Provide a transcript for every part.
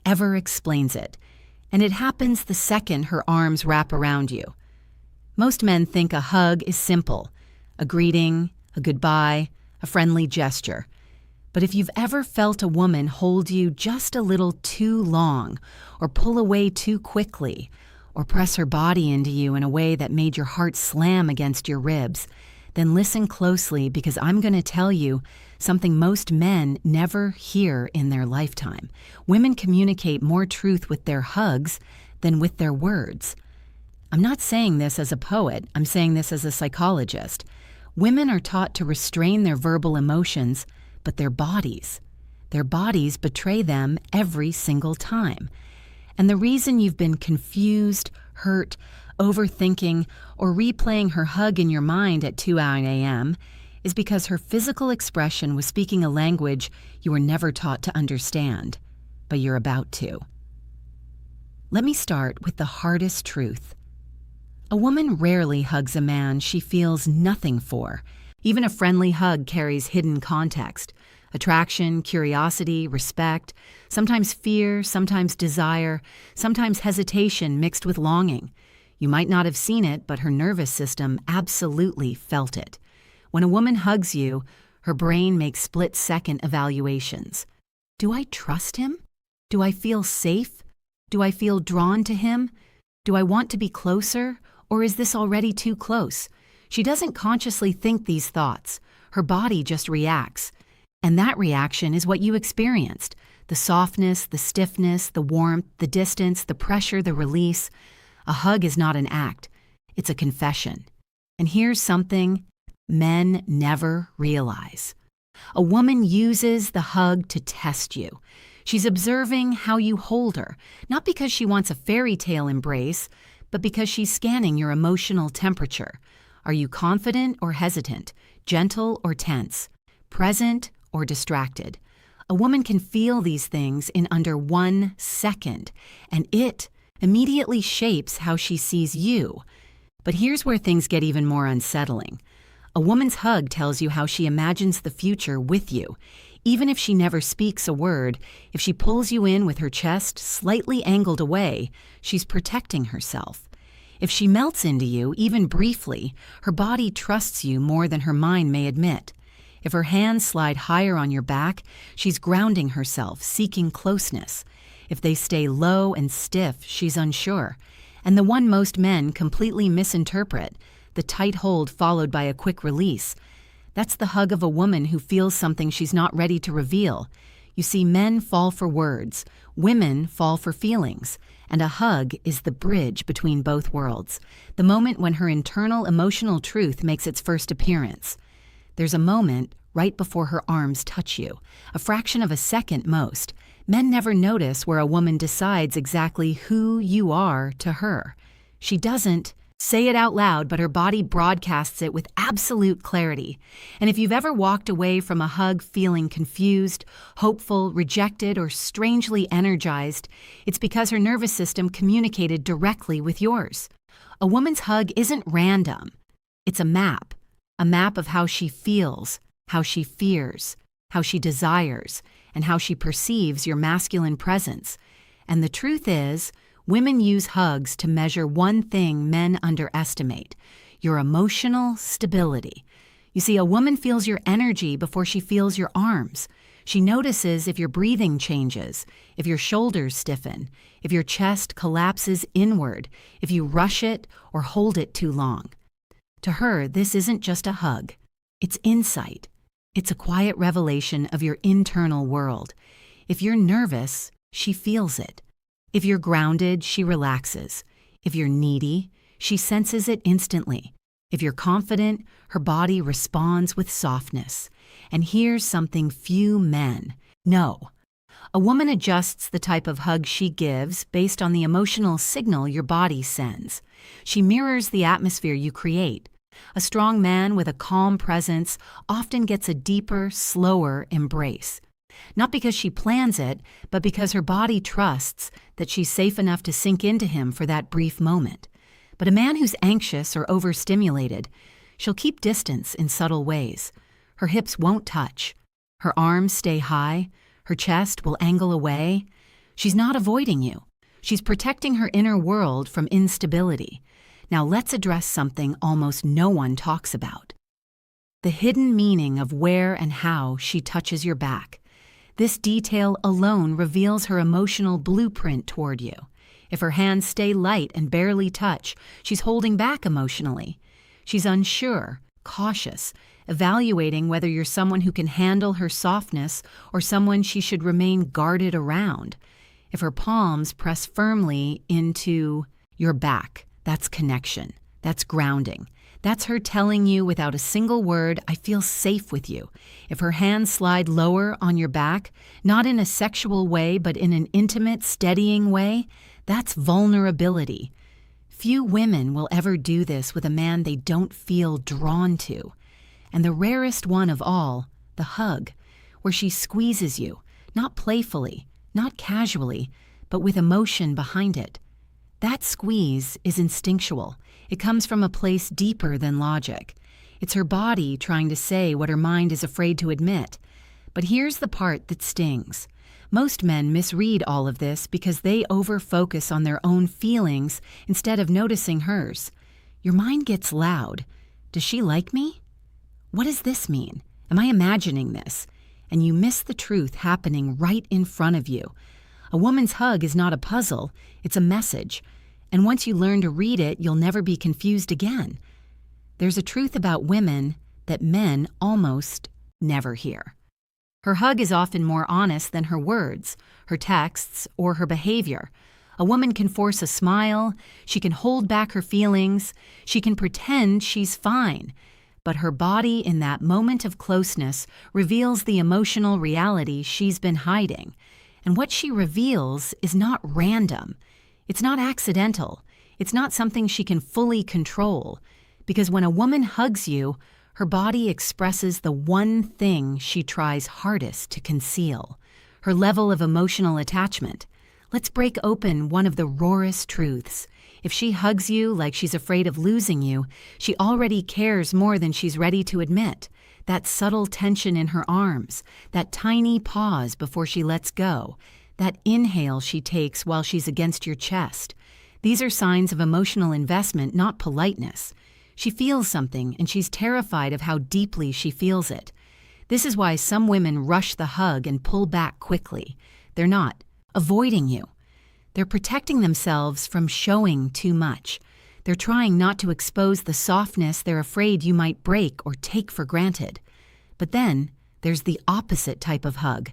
ever explains it, and it happens the second her arms wrap around you. Most men think a hug is simple, a greeting, a goodbye, a friendly gesture. But if you've ever felt a woman hold you just a little too long, or pull away too quickly, or press her body into you in a way that made your heart slam against your ribs, then listen closely, because I'm going to tell you something most men never hear in their lifetime. Women communicate more truth with their hugs than with their words. I'm not saying this as a poet, I'm saying this as a psychologist. Women are taught to restrain their verbal emotions, but their bodies betray them every single time. And the reason you've been confused, hurt, overthinking, or replaying her hug in your mind at 2 a.m. is because her physical expression was speaking a language you were never taught to understand, but you're about to. Let me start with the hardest truth. A woman rarely hugs a man she feels nothing for. Even a friendly hug carries hidden context: attraction, curiosity, respect, sometimes fear, sometimes desire, sometimes hesitation mixed with longing. You might not have seen it, but her nervous system absolutely felt it. When a woman hugs you, her brain makes split-second evaluations. Do I trust him? Do I feel safe? Do I feel drawn to him? Do I want to be closer? Or is this already too close? She doesn't consciously think these thoughts. Her body just reacts. And that reaction is what you experienced: the softness, the stiffness, the warmth, the distance, the pressure, the release. A hug is not an act. It's a confession. And here's something men never realize. A woman uses the hug to test you. She's observing how you hold her, not because she wants a fairy tale embrace, but because she's scanning your emotional temperature. Are you confident or hesitant, gentle or tense, present or distracted? A woman can feel these things in under 1 second, and it immediately shapes how she sees you. But here's where things get even more unsettling. A woman's hug tells you how she imagines the future with you. Even if she never speaks a word, if she pulls you in with her chest slightly angled away, she's protecting herself. If she melts into you, even briefly, her body trusts you more than her mind may admit. If her hands slide higher on your back, she's grounding herself, seeking closeness. If they stay low and stiff, she's unsure. And the one most men completely misinterpret, the tight hold followed by a quick release. That's the hug of a woman who feels something she's not ready to reveal. You see, men fall for words, women fall for feelings, and a hug is the bridge between both worlds, the moment when her internal emotional truth makes its first appearance. There's a moment right before her arms touch you, a fraction of a second most. Men never notice where a woman decides exactly who you are to her. She doesn't say it out loud, but her body broadcasts it with absolute clarity. And if you've ever walked away from a hug feeling confused, hopeful, rejected, or strangely energized, it's because her nervous system communicated directly with yours. A woman's hug isn't random. It's a map of how she feels, how she fears, how she desires, and how she perceives your masculine presence. And the truth is, women use hugs to measure one thing men underestimate: your emotional stability. You see, a woman feels your energy before she feels your arms. She notices if your breathing changes, if your shoulders stiffen, if your chest collapses inward, if you rush it or hold it too long. To her, this isn't just a hug. It's insight. It's a quiet revelation of your internal world. If you're nervous, she feels it. If you're grounded, she relaxes. If you're needy, she senses it instantly. If you're confident, her body responds with softness. And here's something few men know. A woman adjusts the type of hug she gives based on the emotional signal your body sends. She mirrors the atmosphere you create. A strong man with a calm presence often gets a deeper, slower embrace. Not because she plans it, but because her body trusts that she's safe enough to sink into him for that brief moment. But a man who's anxious or overstimulated, she'll keep distance in subtle ways. Her hips won't touch. Her arms stay high. Her chest will angle away. She's not avoiding you. She's protecting her inner world from instability. Now let's address something almost no one talks about: the hidden meaning of where and how she touches your back. This detail alone reveals her emotional blueprint toward you. If her hands stay light and barely touch, she's holding back emotionally. She's unsure, cautious, evaluating whether you're someone who can handle her softness or someone she should remain guarded around. If her palms press firmly into your back, that's connection. That's grounding. That's her telling you without a single word, I feel safe with you. If her hands slide lower on your back, not in a sexual way, but in an intimate, steadying way, that's vulnerability. Few women will ever do this with a man they don't feel drawn to. And the rarest one of all, the hug, where she squeezes you, not playfully, not casually, but with emotion behind it. That squeeze is instinctual. It comes from a place deeper than logic. It's her body trying to say what her mind is afraid to admit. But here's the part that stings. Most men misread all of this because they over-focus on their own feelings instead of noticing hers. Your mind gets loud. Does she like me? What does this mean? Am I imagining this? And you miss the truth happening right in front of you. A woman's hug is not a puzzle, it's a message. And once you learn to read it, you'll never be confused again. There's a truth about women that men almost never hear. Her hug is often more honest than her words, her texts, or her behavior. A woman can force a smile, she can hold back her feelings, she can pretend she's fine. But her body in that moment of closeness reveals the emotional reality she's been hiding. And what she reveals is not random. It's not accidental. It's not something she can fully control. Because when a woman hugs you, her body expresses the one thing she tries hardest to conceal: her level of emotional attachment. Let's break open one of the rawest truths. If she hugs you like she's afraid of losing you, she already cares more than she's ready to admit. That subtle tension in her arms, that tiny pause before she lets go, that inhale she takes while she's against your chest. These are signs of emotional investment, not politeness. She feels something, and she's terrified of how deeply she feels it. This is why some women rush the hug and pull back quickly. They're not avoiding you. They're protecting themselves from showing too much. They're trying not to expose the softness they're afraid you might break or take for granted. But then there's the opposite type of hug,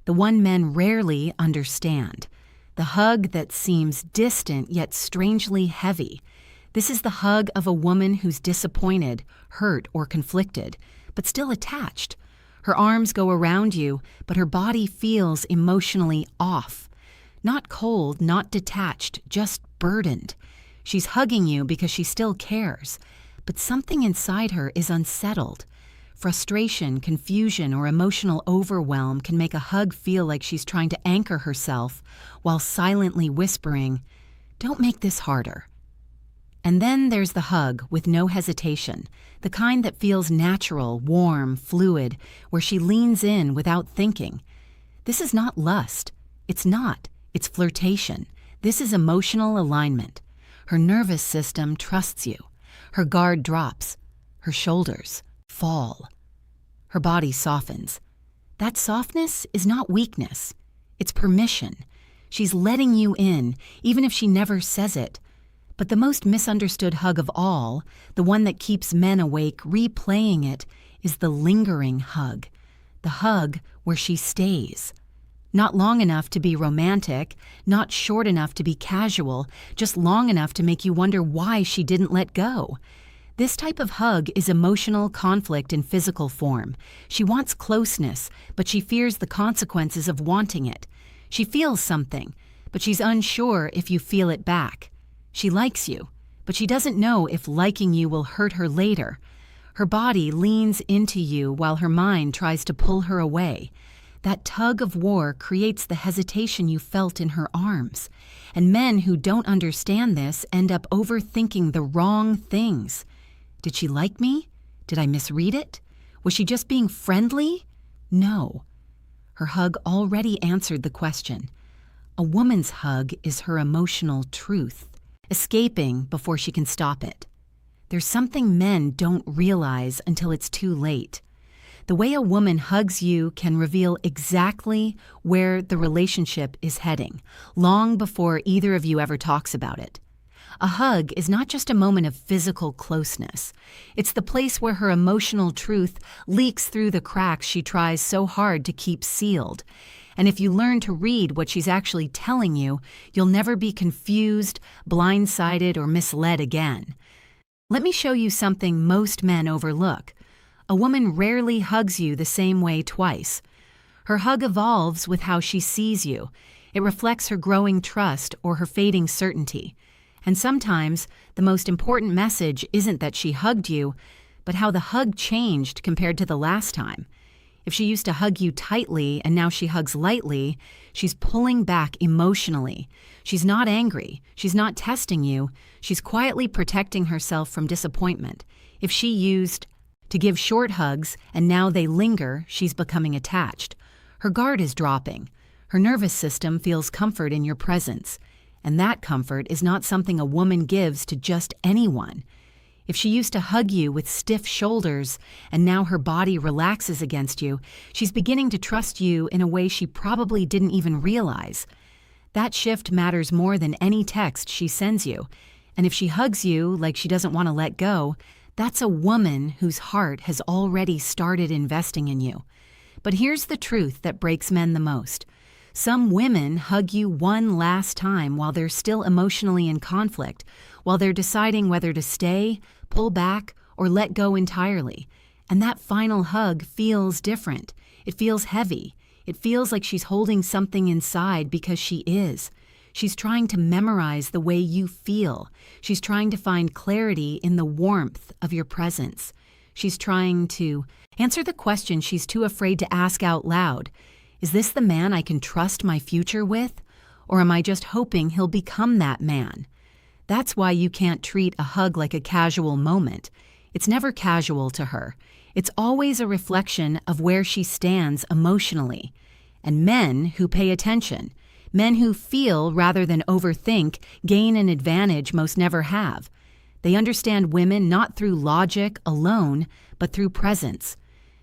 the one men rarely understand. The hug that seems distant yet strangely heavy. This is the hug of a woman who's disappointed, hurt, or conflicted, but still attached. Her arms go around you, but her body feels emotionally off. Not cold, not detached, just burdened. She's hugging you because she still cares, but something inside her is unsettled. Frustration, confusion, or emotional overwhelm can make a hug feel like she's trying to anchor herself while silently whispering, "Don't make this harder." And then there's the hug with no hesitation, the kind that feels natural, warm, fluid, where she leans in without thinking. This is not lust. It's not. It's flirtation. This is emotional alignment. Her nervous system trusts you. Her guard drops. Her shoulders fall. Her body softens. That softness is not weakness. It's permission. She's letting you in, even if she never says it. But the most misunderstood hug of all, the one that keeps men awake replaying it, is the lingering hug. The hug where she stays. Not long enough to be romantic, not short enough to be casual, just long enough to make you wonder why she didn't let go. This type of hug is emotional conflict in physical form. She wants closeness, but she fears the consequences of wanting it. She feels something, but she's unsure if you feel it back. She likes you, but she doesn't know if liking you will hurt her later. Her body leans into you while her mind tries to pull her away. That tug of war creates the hesitation you felt in her arms. And men who don't understand this end up overthinking the wrong things. Did she like me? Did I misread it? Was she just being friendly? No. Her hug already answered the question. A woman's hug is her emotional truth, escaping before she can stop it. There's something men don't realize until it's too late. The way a woman hugs you can reveal exactly where the relationship is heading, long before either of you ever talks about it. A hug is not just a moment of physical closeness. It's the place where her emotional truth leaks through the cracks she tries so hard to keep sealed. And if you learn to read what she's actually telling you, you'll never be confused, blindsided, or misled again. Let me show you something most men overlook. A woman rarely hugs you the same way twice. Her hug evolves with how she sees you. It reflects her growing trust or her fading certainty. And sometimes, the most important message isn't that she hugged you, but how the hug changed compared to the last time. If she used to hug you tightly and now she hugs lightly, she's pulling back emotionally. She's not angry. She's not testing you. She's quietly protecting herself from disappointment. If she used to give short hugs and now they linger, she's becoming attached. Her guard is dropping. Her nervous system feels comfort in your presence. And that comfort is not something a woman gives to just anyone. If she used to hug you with stiff shoulders and now her body relaxes against you, she's beginning to trust you in a way she probably didn't even realize. That shift matters more than any text she sends you. And if she hugs you like she doesn't want to let go, that's a woman whose heart has already started investing in you. But here's the truth that breaks men the most. Some women hug you one last time while they're still emotionally in conflict, while they're deciding whether to stay, pull back, or let go entirely. And that final hug feels different. It feels heavy. It feels like she's holding something inside because she is. She's trying to memorize the way you feel. She's trying to find clarity in the warmth of your presence. She's trying to answer the question she's too afraid to ask out loud. Is this the man I can trust my future with? Or am I just hoping he'll become that man? That's why you can't treat a hug like a casual moment. It's never casual to her. It's always a reflection of where she stands emotionally. And men who pay attention, men who feel rather than overthink, gain an advantage most never have. They understand women not through logic alone, but through presence.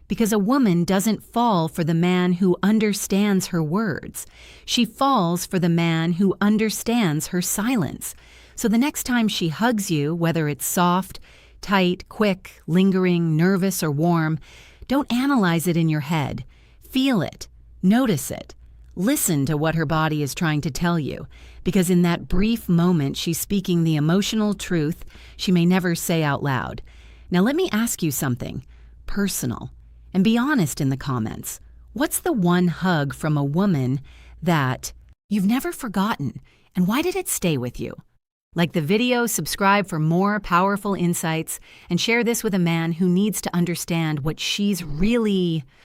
Because a woman doesn't fall for the man who understands her words. She falls for the man who understands her silence. So the next time she hugs you, whether it's soft, tight, quick, lingering, nervous, or warm, don't analyze it in your head. Feel it. Notice it. Listen to what her body is trying to tell you. Because in that brief moment, she's speaking the emotional truth she may never say out loud. Now let me ask you something personal. And be honest in the comments. What's the one hug from a woman that you've never forgotten, and why did it stay with you? Like the video, subscribe for more powerful insights, and share this with a man who needs to understand what she's really